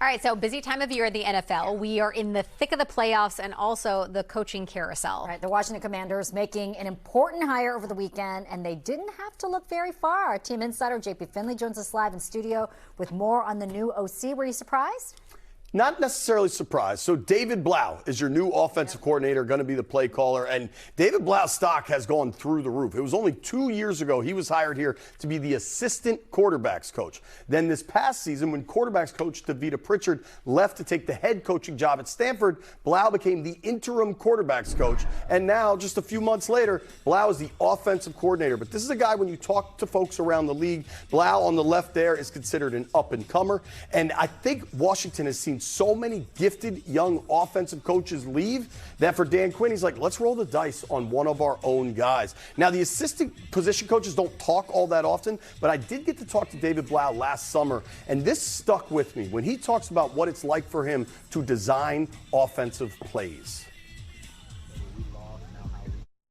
All right, so busy time of year in the NFL. We are in the thick of the playoffs and also the coaching carousel. All right, the Washington Commanders making an important hire over the weekend, and they didn't have to look very far. Team insider JP Finlay joins us live in studio with more on the new OC. Were you surprised? Not necessarily surprised. So David Blough is your new offensive coordinator, going to be the play caller. And David Blough's stock has gone through the roof. It was only 2 years ago he was hired here to be the assistant quarterbacks coach. Then this past season, when quarterbacks coach DeVita Pritchard left to take the head coaching job at Stanford, Blough became the interim quarterbacks coach. And now, just a few months later, Blough is the offensive coordinator. But this is a guy, when you talk to folks around the league, Blough on the left there is considered an up-and-comer. And I think Washington has seen so many gifted young offensive coaches leave that for Dan Quinn, he's like, let's roll the dice on one of our own guys. Now, the assistant position coaches don't talk all that often, but I did get to talk to David Blough last summer, and this stuck with me when he talks about what it's like for him to design offensive plays.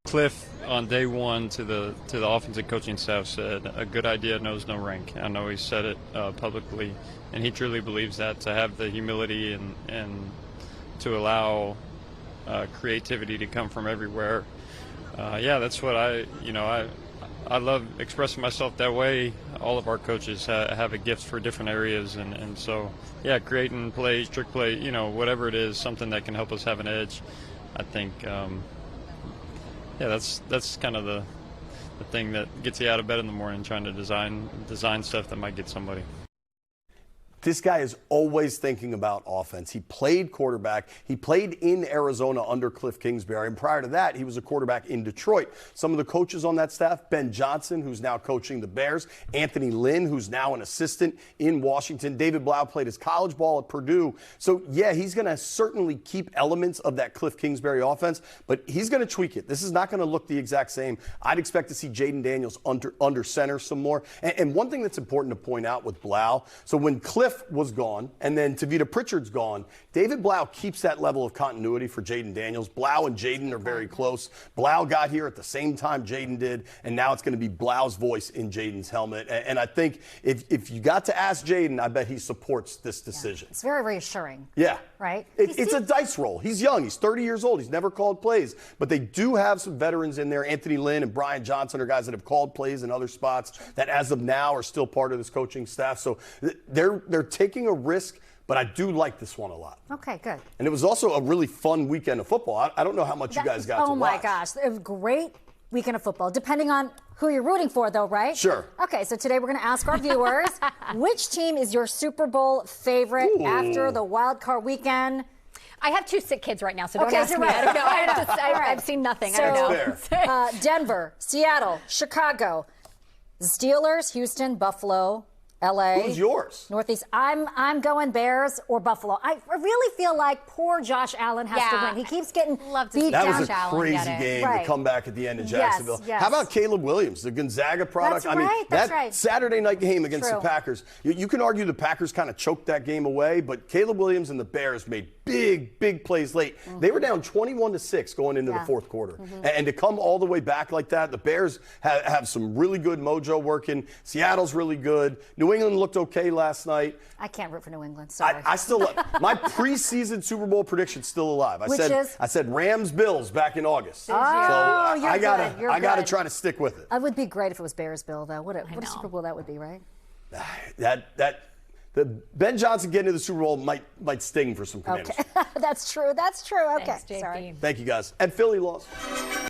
Cliff on day one to the offensive coaching staff said, a good idea knows no rank. I know he said it publicly, and he truly believes that, to have the humility and to allow creativity to come from everywhere. Yeah, that's what I love expressing myself that way. All of our coaches have a gift for different areas, and so, yeah, creating plays, trick play, whatever it is, something that can help us have an edge. I think, yeah, that's kind of the thing that gets you out of bed in the morning, trying to design stuff that might get somebody. This guy is always thinking about offense. He played quarterback. He played in Arizona under Cliff Kingsbury. And prior to that, he was a quarterback in Detroit. Some of the coaches on that staff, Ben Johnson, who's now coaching the Bears, Anthony Lynn, who's now an assistant in Washington. David Blough played his college ball at Purdue. So, yeah, he's going to certainly keep elements of that Cliff Kingsbury offense, but he's going to tweak it. This is not going to look the exact same. I'd expect to see Jaden Daniels under center some more. And one thing that's important to point out with Blough, so when Cliff was gone, and then DeVita Pritchard's gone, David Blough keeps that level of continuity for Jaden Daniels. Blough and Jaden are very close. Blough got here at the same time Jaden did, and now it's going to be Blough's voice in Jaden's helmet. And I think if you got to ask Jaden, I bet he supports this decision. It's very reassuring. Yeah. Right? It's a dice roll. He's young. He's 30 years old. He's never called plays. But they do have some veterans in there. Anthony Lynn and Brian Johnson are guys that have called plays in other spots that as of now are still part of this coaching staff. So they're taking a risk, but I do like this one a lot. Okay, good. And it was also a really fun weekend of football. I don't know how much you guys got to watch. Oh, my gosh. It was a great weekend of football, depending on who you're rooting for, though, right? Sure. Okay, so today we're going to ask our viewers, which team is your Super Bowl favorite after the wild card weekend? I have two sick kids right now, so don't okay, ask me. Right. I don't know. I've seen nothing. So, I don't know. Denver, Seattle, Chicago, Steelers, Houston, Buffalo, LA. Who's yours? Northeast. I'm going Bears or Buffalo. I really feel like poor Josh Allen has to win. He keeps getting beat down. That was a crazy game to come back at the end in Jacksonville. Yes. How about Caleb Williams, the Gonzaga product? That's right. That Saturday night game against the Packers. You can argue the Packers kind of choked that game away, but Caleb Williams and the Bears made big plays late. They were down 21-6 going into the fourth quarter. And to come all the way back like that, the Bears have some really good mojo working. Seattle's really good. New England looked okay last night. I can't root for New England. Sorry. I still my preseason Super Bowl prediction's still alive. I said Rams Bills back in August. Oh, so I gotta good. try to stick with it. It would be great if it was Bears Bill though. What a Super Bowl that would be, right? The Ben Johnson getting to the Super Bowl might sting for some Commanders. Okay. That's true. Okay. Thanks, JP. Sorry. Thank you guys. And Philly lost.